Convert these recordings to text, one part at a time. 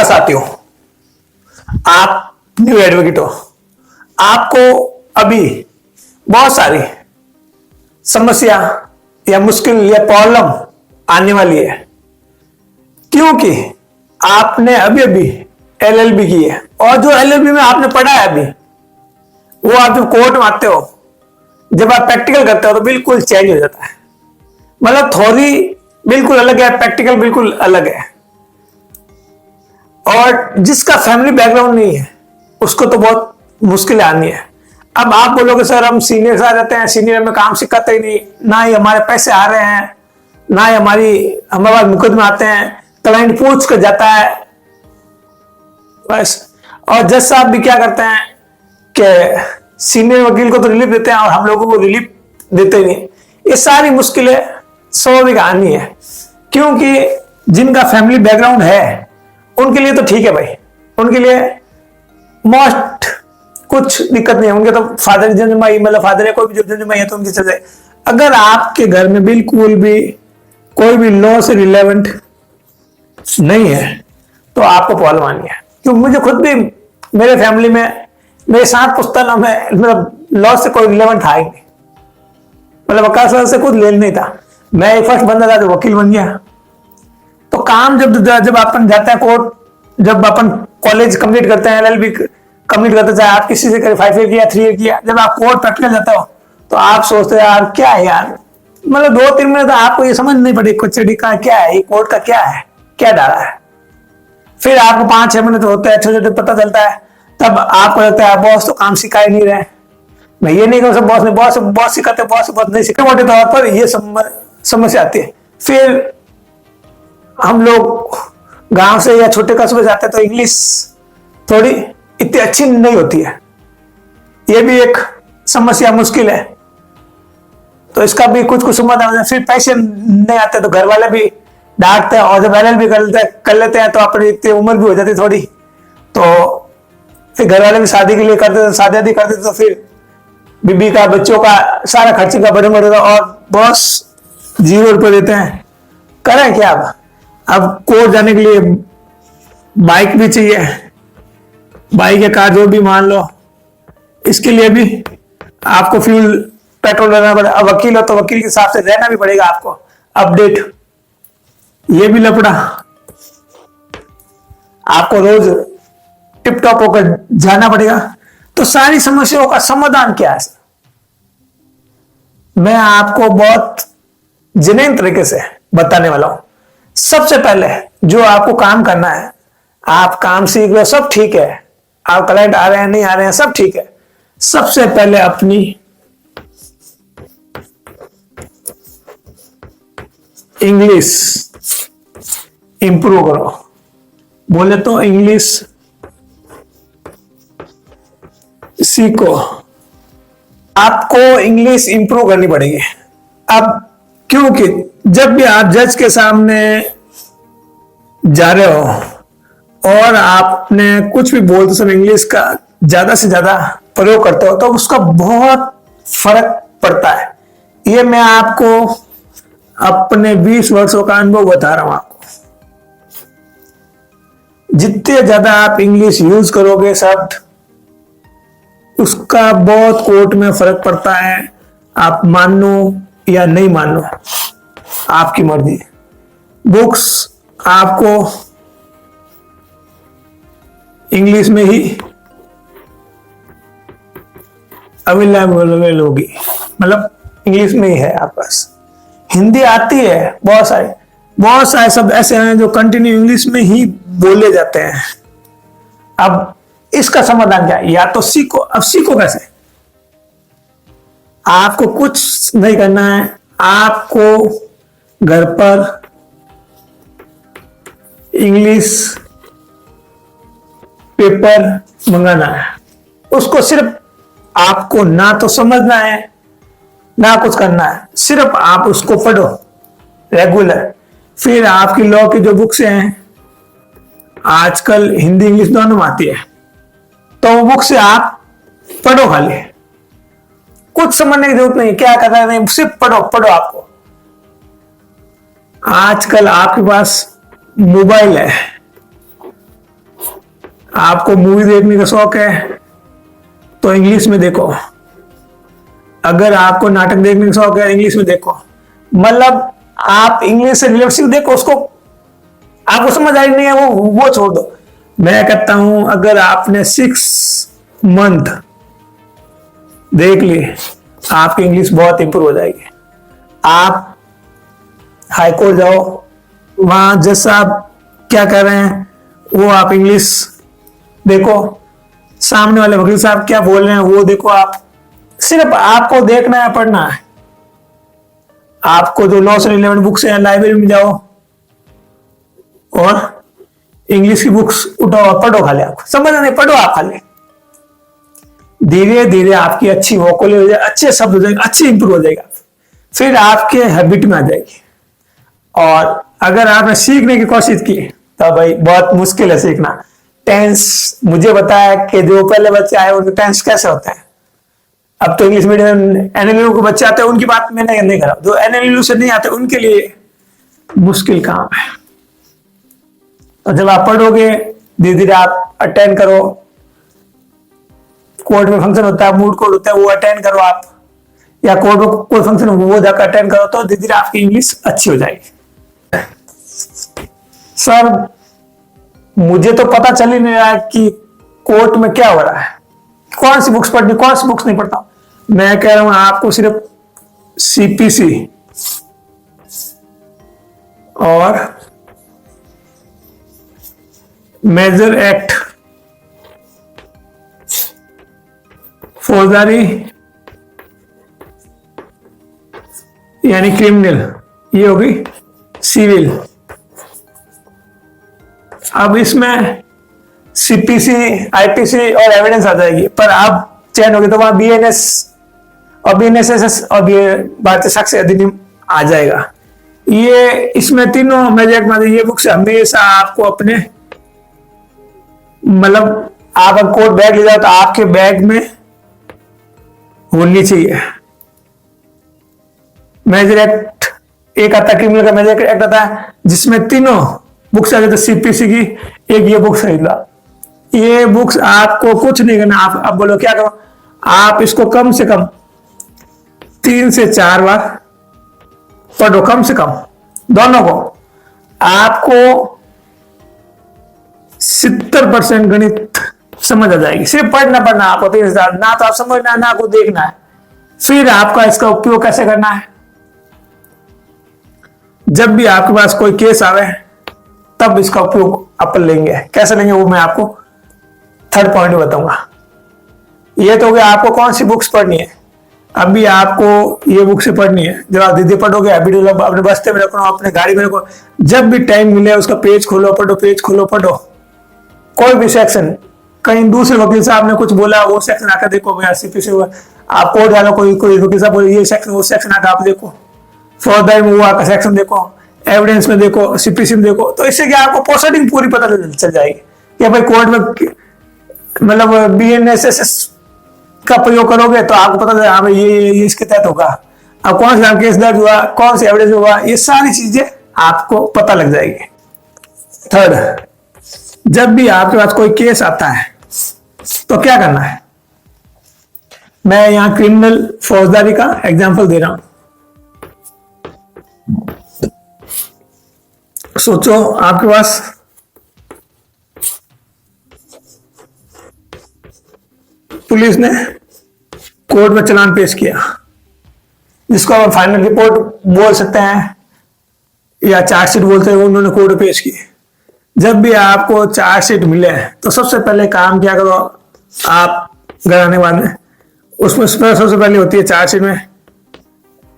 साथी हो, आप न्यू एडवोकेट हो, आपको अभी बहुत सारी समस्या या मुश्किल या प्रॉब्लम आने वाली है, क्योंकि आपने अभी अभी एलएलबी की है और जो एलएलबी में आपने पढ़ा है अभी, वो आप जब कोर्ट में आते हो, जब आप प्रैक्टिकल करते हो तो बिल्कुल चेंज हो जाता है। मतलब थ्योरी बिल्कुल अलग है, प्रैक्टिकल बिल्कुल अलग है। और जिसका फैमिली बैकग्राउंड नहीं है उसको तो बहुत मुश्किल आनी है। अब आप बोलोगे सर हम सीनियर आ जाते हैं, सीनियर में काम सिखाते ही नहीं, ना ही हमारे पैसे आ रहे हैं, ना ही हमारे पास मुकदमे आते हैं, क्लाइंट पूछ कर जाता है बस। और जज साहब भी क्या करते हैं कि सीनियर वकील को तो रिलीफ देते हैं और हम लोगों को रिलीफ देते ही नहीं। ये सारी मुश्किलें स्वाभाविक आनी है, क्योंकि जिनका फैमिली बैकग्राउंड है उनके लिए तो ठीक है भाई, उनके लिए मोस्ट कुछ दिक्कत नहीं है, उनके तो फादर जन्माई, मतलब फादर है कोई भी जो जन्माई है तो उनकी चल जाए। अगर आपके घर में बिल्कुल भी कोई भी लॉ से रिलेवेंट नहीं है तो आपको प्रॉब्लम आनी है। क्योंकि मुझे खुद भी मेरे फैमिली में मेरे 7 पुश्तों में मतलब लॉ से कोई रिलेवेंट था ही नहीं, मतलब वकालत से कुछ लेन नहीं था। मैं एक फर्स्ट बंदा था जो वकील बन गया। तो काम जब अपन जाते हैं कोर्ट, जब अपन कॉलेज कंप्लीट करते हैं, एलएलबी कंप्लीट करते, चाहे आप किसी से करें 5 ईयर किया 3 ईयर किया, जब आप कोर्ट प्रैक्टिकल जाते हो तो आप सोचते हो यार क्या है यार, मतलब 2-3 महीने तो आपको ये समझ नहीं पड़ी कचहरी का क्या है, कोर्ट का क्या है, क्या डाला है। फिर आपको 5-6 महीने तो होते हैं, छोटे छोटे पता चलता है, तब आपको लगता है बॉस तो काम सिखा ही नहीं रहे। मैं ये नहीं कहूँ बॉस ने बॉस सिखाते, बॉस नहीं सिखाते, मोटे तौर पर ये समस्या आती है। फिर हम लोग गांव से या छोटे कस्बे से आते हैं तो इंग्लिश थोड़ी इतनी अच्छी नहीं होती है, ये भी एक समस्या मुश्किल है। तो इसका भी कुछ समाधान है। फिर पैसे नहीं आते तो घर वाले भी डांटते हैं, और जब एलएलबी कर लेते हैं तो अपनी इतनी उम्र भी हो जाती थोड़ी, तो फिर घर वाले भी शादी के लिए करते, शादी करते तो फिर बीबी का बच्चों का सारा खर्चे का बड़े बड़े, और बॉस 0 रुपये देते हैं। करें क्या अब कोर्ट जाने के लिए बाइक भी चाहिए, बाइक या कार जो भी मान लो, इसके लिए भी आपको फ्यूल पेट्रोल लेना पड़ेगा। अब वकील हो तो वकील के हिसाब से रहना भी पड़ेगा आपको, अपडेट, ये भी लपड़ा। आपको रोज टिप टॉप होकर जाना पड़ेगा। तो सारी समस्याओं का समाधान क्या है, मैं आपको बहुत जेन्युइन तरीके से बताने वाला हूं। सबसे पहले जो आपको काम करना है, आप काम सीख लो, सब ठीक है, आप क्लाइंट आ रहे हैं नहीं आ रहे हैं सब ठीक है। सबसे पहले अपनी इंग्लिश इंप्रूव करो। बोले तो इंग्लिश सीखो, आपको इंग्लिश इंप्रूव करनी पड़ेगी। अब क्योंकि जब भी आप जज के सामने जा रहे हो और आपने कुछ भी बोलते समय इंग्लिश का ज्यादा से ज्यादा प्रयोग करते हो तो उसका बहुत फर्क पड़ता है। ये मैं आपको अपने 20 वर्षों का अनुभव बता रहा हूं आपको। जितने ज्यादा आप इंग्लिश यूज करोगे शब्द, उसका बहुत कोर्ट में फर्क पड़ता है। आप मानो या नहीं मानो, आपकी मर्जी। बुक्स आपको इंग्लिश में ही अवेलेबल होगी, मतलब इंग्लिश में ही है आपके पास। हिंदी आती है, बहुत सारे शब्द ऐसे हैं जो कंटिन्यू इंग्लिश में ही बोले जाते हैं। अब इसका समाधान क्या है? या तो सीखो। अब सीखो कैसे? आपको कुछ नहीं करना है, आपको घर पर इंग्लिश पेपर मंगाना है। उसको सिर्फ आपको ना तो समझना है ना कुछ करना है, सिर्फ आप उसको पढ़ो रेगुलर। फिर आपकी लॉ की जो बुक्स हैं, आजकल हिंदी इंग्लिश दोनों में आती है, तो वो बुक से आप पढ़ो खाली, कुछ समझने की जरूरत नहीं, क्या करना है नहीं, सिर्फ पढ़ो। आपको आजकल आपके पास मोबाइल है, आपको मूवी देखने का शौक है तो इंग्लिश में देखो, अगर आपको नाटक देखने का शौक है इंग्लिश में देखो। मतलब आप इंग्लिश से रिलेटेड देखो, उसको आपको समझ आई नहीं है वो छोड़ दो। मैं कहता हूं अगर आपने 6 मंथ देख ली, आपकी इंग्लिश बहुत इंप्रूव हो जाएगी। आप हाई कोर्ट जाओ, वहां जैसा आप क्या कर रहे हैं वो आप इंग्लिश देखो, सामने वाले वकील साहब क्या बोल रहे हैं वो देखो। आप सिर्फ आपको देखना है, पढ़ना है। आपको जो लॉ से रिलेवेंट बुक्स है लाइब्रेरी में जाओ और इंग्लिश की बुक्स उठाओ और पढ़ो, खाली आपको समझ नहीं, पढ़ो आप खाली। धीरे धीरे आपकी अच्छी वोकैबुलरी हो जाएगी, अच्छे शब्द हो जाएंगे, अच्छी इंप्रूव हो जाएगा, फिर आपके हैबिट में आ जाएगी। और अगर आपने सीखने की कोशिश की तो भाई बहुत मुश्किल है सीखना। टेंस मुझे बताया कि जो पहले बच्चे आए उनके टेंस कैसे होते हैं। अब तो इंग्लिश मीडियम एनएलयू के बच्चे आते हैं, उनकी बात मैंने नहीं करा, जो एनएलयू से नहीं आते उनके लिए मुश्किल काम है। तो जब आप पढ़ोगे धीरे धीरे आप अटेंड करो, कोर्ट में फंक्शन होता है, मूड कोर्ट होता है, वो अटेंड करो आप, या कोर्ट में कोई फंक्शन वो जाकर अटेंड करो, तो धीरे धीरे आपकी इंग्लिश अच्छी हो जाएगी। सर मुझे तो पता चल ही नहीं रहा है कि कोर्ट में क्या हो रहा है, कौन सी बुक्स पढ़नी, कौन सी बुक्स नहीं पढ़ता। मैं कह रहा हूं आपको सिर्फ सीपीसी और मेजर एक्ट, फौजदारी यानी क्रिमिनल, ये होगी सिविल। अब इसमें सीपीसी, आईपीसी और एविडेंस आ जाएगी, पर आप चयन होगी तो वहां बीएनएस और बीएनएसएस और भारतीय साक्ष्य अधिनियम आ जाएगा। ये इसमें तीनों मेजर में ये बुक्स हमेशा आपको अपने, मतलब आप अगर कोर्ट बैग ले जाओ तो आपके बैग में होनी चाहिए। मेजर एक्ट एक आता है, क्रिमिनल का मेजर एक्ट आता है जिसमें तीनों बुक्स आ जाते, सीपीसी की एक ये बुक्स खरीद लो। ये बुक्स आपको कुछ नहीं करना, आप बोलो क्या करो, आप इसको कम से कम 3 से 4 बार पढ़ो, कम से कम दोनों को। आपको 70% गणित समझ आ जाएगी। सिर्फ पढ़ना आपको 3 से 4, ना तो आप समझना है ना आपको देखना है। फिर आपका इसका उपयोग कैसे करना है, जब भी आपके पास कोई केस आवे तब इसका उपयोग अपन लेंगे। कैसे लेंगे वो मैं आपको थर्ड पॉइंट में बताऊंगा। ये तो हो गया आपको कौन सी बुक्स पढ़नी है। अभी आपको ये बुक से पढ़नी है, जब आप दीदी पढ़ोगे अपने बस्ते में रखो, अपने गाड़ी में रखो, जब भी टाइम मिले उसका पेज खोलो पढ़ो, पेज खोलो पढ़ो। कोई भी सेक्शन, कहीं दूसरे वकील साहब ने कुछ बोला वो सेक्शन आकर देखो, सीपीसी हुआ आप कोर्ट डालो, कोई वकील साहब बोले ये सेक्शन वो सेक्शन आकर आप देखो, फौजदारी में हुआ का सेक्शन देखो, एविडेंस में देखो, सीपीसी में देखो। तो इससे क्या आपको प्रोसीडिंग पूरी पता चल जाएगी कि भाई कोर्ट में मतलब बीएनएसएस का प्रयोग करोगे तो आपको पता चलेगा हाँ भाई ये इसके तहत होगा, अब कौन सा केस दर्ज हुआ, कौन सी एविडेंस हुआ, ये सारी चीजें आपको पता लग जाएगी। थर्ड, जब भी आपके पास कोई केस आता है तो क्या करना है। मैं यहां क्रिमिनल फौजदारी का एग्जांपल दे रहा हूं। सोचो आपके पास पुलिस ने कोर्ट में चालान पेश किया, जिसको हम फाइनल रिपोर्ट बोल सकते हैं या चार्जशीट बोलते हैं, उन्होंने कोर्ट में पेश की। जब भी आपको चार्जशीट मिले तो सबसे पहले काम क्या करो, आप घर आने के बाद में उसमें सबसे पहले होती है चार्जशीट में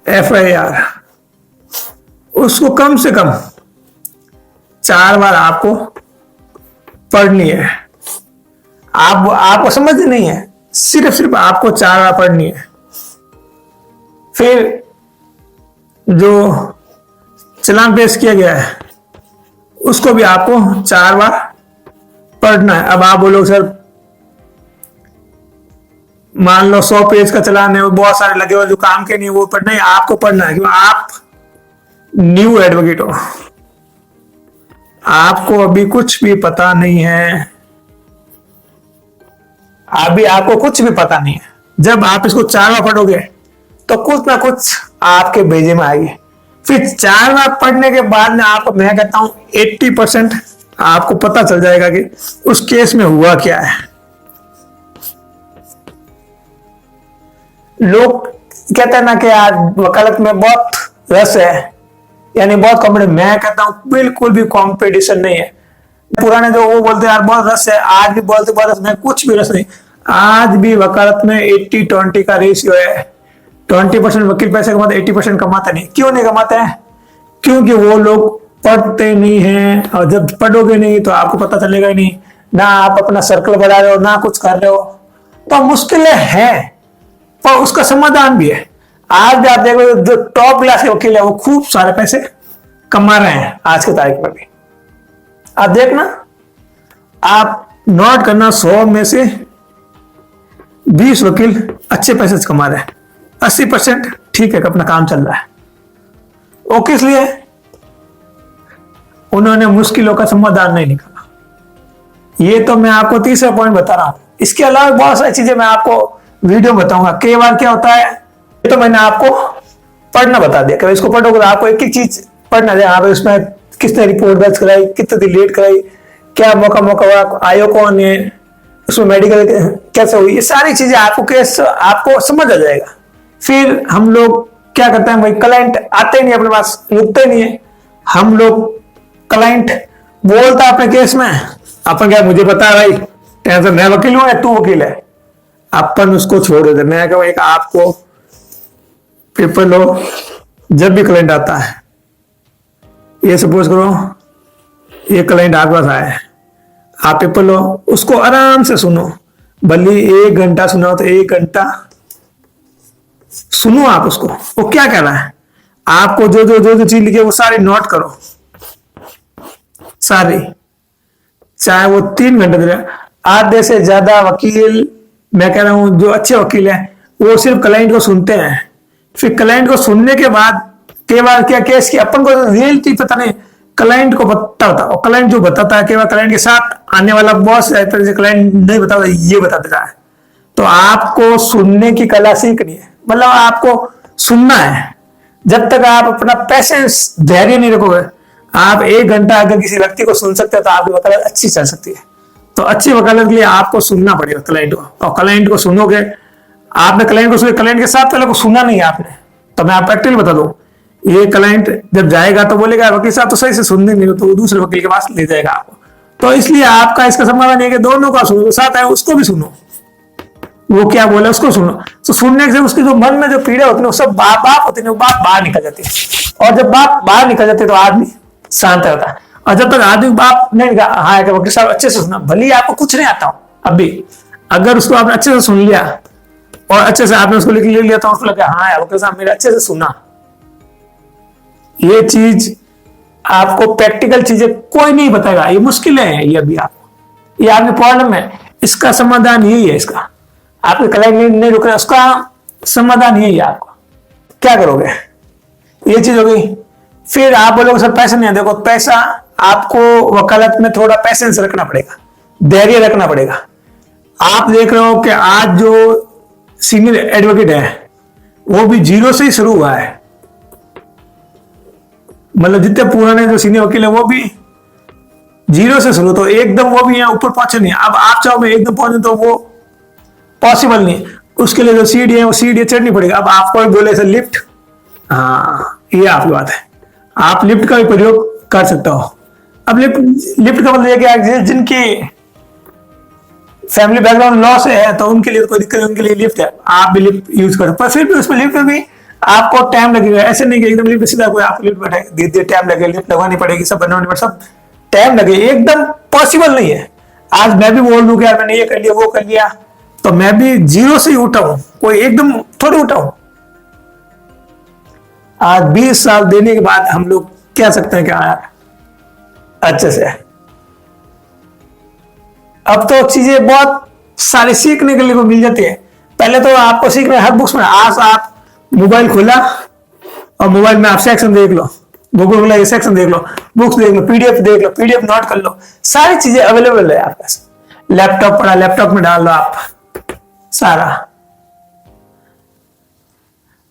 एफआईआर, उसको कम से कम 4 बार आपको पढ़नी है। आपको समझ नहीं है, सिर्फ आपको 4 बार पढ़नी है। फिर जो चालान पेश किया गया है उसको भी आपको 4 बार पढ़ना है। अब आप बोलो सर मान लो 100 पेज का चालान है, वो बहुत सारे लगे हुए जो काम के नहीं, वो पढ़ना है। आपको पढ़ना है क्योंकि आप न्यू एडवोकेट हो, आपको अभी कुछ भी पता नहीं है अभी आपको कुछ भी पता नहीं है। जब आप इसको 4 बार पढ़ोगे तो कुछ ना कुछ आपके भेजे में आएगी। फिर 4 बार पढ़ने के बाद में आपको, मैं कहता हूं 80% आपको पता चल जाएगा कि उस केस में हुआ क्या है। लोग कहते हैं ना कि आज वकालत में बहुत रस है, यानी बहुत कॉम्पिटिशन। मैं कहता हूं बिल्कुल भी कंपटीशन नहीं है। पुराने जो वो बोलते हैं यार बहुत रस है, आज भी बोलते बहुत रस, मैं कुछ भी रस नहीं। आज भी वकालत में 80-20 का रेशियो है। 20% वकील पैसे कमाते, 80% कमाते नहीं। क्यों नहीं कमाते हैं? क्योंकि वो लोग पढ़ते नहीं हैं, और जब पढ़ोगे नहीं तो आपको पता चलेगा ही नहीं, ना आप अपना सर्कल बढ़ा रहे हो ना कुछ कर रहे हो। तो मुश्किलें हैं पर उसका समाधान भी है। आज भी आप देखो जो टॉप क्लास के वकील है वो खूब सारे पैसे कमा रहे हैं आज के तारीख में भी। आप देखना, आप नोट करना, 100 में से 20 वकील अच्छे पैसे कमा रहे हैं, 80% ठीक है अपना काम चल रहा है। वो किस लिए? उन्होंने मुश्किलों का समाधान नहीं निकाला। ये तो मैं आपको तीसरा पॉइंट बता रहा हूं। इसके अलावा बहुत सारी चीजें मैं आपको वीडियो बताऊंगा। कई बार क्या होता है, ये तो मैंने आपको पढ़ना बता दिया कि इसको पढ़ोगे तो आपको एक एक चीज पढ़ना है। आप इसमें किसने रिपोर्ट दर्ज कराई, कितनी लेट कराई, क्या मौका हुआ, आयो कौन है, उसमें मेडिकल कैसे हुई, ये सारी चीजें आपको समझ आ जाएगा। फिर हम लोग क्या करते हैं भाई, क्लाइंट आते ही नहीं अपने पास, रुकते नहीं है। हम लोग क्लाइंट बोलता है अपने केस में, अपन क्या मुझे पता है भाई, टेंशन, मैं वकील हूं या तू वकील है, अपन उसको छोड़ देते। मैं कहूँ एक आपको पेपर लो, जब भी क्लाइंट आता है, ये सपोज करो ये क्लाइंट आपके पास आया है, आप पेपर लो, उसको आराम से सुनो, भले 1 घंटा सुना हो तो 1 घंटा सुनो आप उसको, वो क्या कह रहा है। आपको जो चीज लिखी है वो सारी नोट करो, सारी, चाहे वो 3 घंटे दे। आधे से ज्यादा वकील, मैं कह रहा हूं जो अच्छे वकील हैं, वो सिर्फ क्लाइंट को सुनते हैं। फिर क्लाइंट को सुनने के बाद कई बार क्या केस की अपन को रियलिटी पता नहीं, क्लाइंट को पता होता, और क्लाइंट जो बताता है, कई बार क्लाइंट के साथ आने वाला बॉस रहता है, क्लाइंट नहीं बताता, ये बता देता है। तो आपको सुनने की कला सीखनी है, मतलब आपको सुनना है। जब तक आप अपना पेशेंस, धैर्य नहीं रखोगे, आप 1 घंटा अगर किसी व्यक्ति को सुन सकते हो तो आपकी वकालत अच्छी चल सकती है। तो अच्छी वकालत के लिए आपको सुनना पड़ेगा क्लाइंट को, और क्लाइंट को सुनोगे, आपने क्लाइंट को सुने, क्लाइंट के साथ पहले को सुना नहीं है आपने, तो मैं आप प्रैक्टिकली बता दूं, ये क्लाइंट जब जाएगा तो बोलेगा वकील साहब तो सही से सुनने नहीं हो, तो वो दूसरे वकील के पास ले जाएगा आपको। तो इसलिए आपका इसका समाधान है कि दोनों का सुनो, साथ है उसको भी सुनो, वो क्या बोले उसको सुनो। तो सुनने से उसके जो मन में जो पीड़ा होती है वो सब बाप होती है, वो बात बाहर निकल जाती है, और जब बात बाहर निकल जाती है तो आदमी शांत रहता है। और जब तक आदमी बाप नहीं निकला, हाँ वकील साहब अच्छे से सुना, भले आपको कुछ नहीं आता हो अभी, अगर उसको आपने अच्छे से सुन लिया और अच्छे से आपने उसको लिख लिया, तो उसको लगा हाँ वकील साहब मेरे अच्छे से सुना। ये चीज आपको प्रैक्टिकल चीजें कोई नहीं बताएगा, ये मुश्किलें हैं, ये अभी आपको, ये आपके प्रॉब्लम है, इसका समाधान यही है। इसका आपके क्लाइंट नहीं रुक रहे, उसका समाधान यही है। आपको क्या करोगे, ये चीज हो गई। फिर आप बोलोगे सर पैसा नहीं है, देखो पैसा आपको वकालत में थोड़ा पैसेंस रखना पड़ेगा, धैर्य रखना पड़ेगा। आप देख रहे हो कि आज जो सीनियर एडवोकेट है वो भी 0 से ही शुरू हुआ है, मतलब जितने पुराने जो सीनियर वकील है वो भी 0 से शुरू, तो एकदम वो भी यहाँ ऊपर पहुंचे नहीं। अब आप चाहो मैं एकदम पहुंचे तो वो पॉसिबल नहीं, उसके लिए जो सीढ़ी है वो सीढ़ी चढ़नी पड़ेगी। अब आपको बोले सर लिफ्ट, हाँ ये आपकी बात है, आप लिफ्ट का भी प्रयोग कर सकते हो। अब लिफ्ट का मतलब यह कि जिनकी फैमिली बैकग्राउंड लॉ से है तो उनके लिए कोई दिक्कत नहीं, उनके लिए लिफ्ट है, आप भी लिफ्ट यूज करो। पर फिर भी उसमें लिफ्ट में भी आपको टाइम लगेगा, ऐसे नहीं कि एकदम लिफ्ट सीधा कोई आपको लिफ्ट बैठे धीरे टाइम लगेगा, लिफ्ट लगवानी पड़ेगी, सब बनवानी पड़ेगी, सब टाइम लगे, एकदम पॉसिबल नहीं है। आज मैं भी बोल दूं कि यार मैंने ये कर लिया वो कर लिया, तो मैं भी 0 से ही उठा हूं, कोई एकदम थोड़ी उठा हूं। आज 20 साल देने के बाद हम लोग कह सकते हैं कि हाँ यार अच्छे से। अब तो चीजें बहुत सारी सीखने के लिए मिल जाती है। पहले तो आपको सीखना हर बुक्स में, आज आप मोबाइल खोला और मोबाइल में आप सेक्शन देख लो, गूगल खोला ये सेक्शन देख लो, बुक्स देख लो, पीडीएफ देख लो, पीडीएफ नोट कर लो, सारी चीजें अवेलेबल है आपके पास। लैपटॉप पड़ा, लैपटॉप में डाल लो आप, सारा।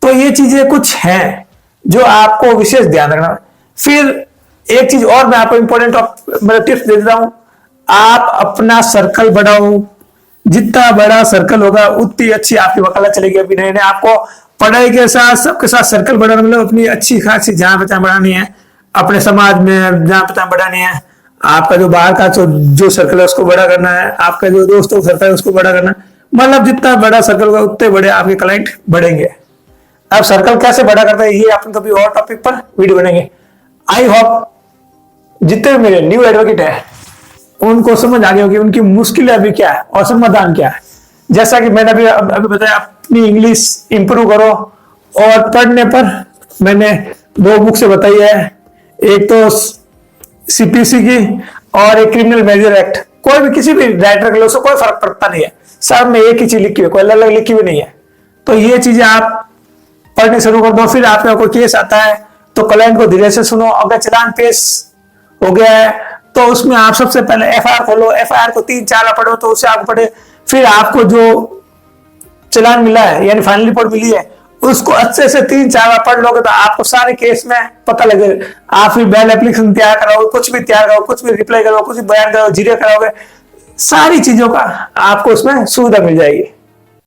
तो ये चीजें कुछ हैं जो आपको विशेष ध्यान रखना। फिर एक चीज और मैं आपको इंपॉर्टेंट मतलब टिप्स दे देता हूं, आप अपना सर्कल बढ़ाओ। जितना बड़ा सर्कल होगा उतनी अच्छी आपकी वकालत चलेगी। अभी नहीं आपको पढ़ाई के साथ सबके साथ सर्कल बढ़ाना, मतलब अपनी अच्छी खासी जान पहचान बढ़ानी है, अपने समाज में जान पहचान बढ़ानी है। आपका जो बाहर का जो सर्कल है उसको बड़ा करना है, आपका जो दोस्तों का सर्कल है उसको बड़ा करना है। मतलब जितना बड़ा सर्कल होगा उतने बड़े आपके क्लाइंट बढ़ेंगे। अब सर्कल कैसे बड़ा करते हैं ये अपन कभी और टॉपिक पर वीडियो बनेंगे। आई होप जितने भी मेरे न्यू एडवोकेट है उनको समझ आ गई होगी उनकी मुश्किलें अभी क्या है और समाधान क्या है। जैसा कि मैंने अभी बताया, अपनी इंग्लिश इंप्रूव करो। और पढ़ने पर मैंने 2 बुक से बताई है, एक तो सीपीसी की और एक क्रिमिनल मेजर एक्ट। कोई भी किसी भी राइटर के लिए उससे कोई फर्क पड़ता नहीं है, सब में एक ही चीज लिखी हुई, कोई अलग अलग लिखी हुई नहीं है। तो ये चीजें आप पढ़ने शुरू कर दो। फिर आपका कोई केस आता है तो क्लाइंट को धीरे से सुनो। अगर चालान पेश हो गया है तो उसमें आप सबसे पहले एफआईआर खोलो, एफआईआर को 3-4 बार पढ़ो तो उससे आगे पढ़े। फिर आपको जो चालान मिला है यानी फाइनल रिपोर्ट मिली है उसको अच्छे से 3-4 बार पढ़ लोगे तो आपको सारे केस में पता लगेगा। आप फिर बेल एप्लीकेशन तैयार कराओ, कुछ भी तैयार करो, कुछ भी रिप्लाई करो, कुछ भी बयान करो, जीरे कराओगे, सारी चीजों का आपको उसमें सुविधा मिल जाएगी।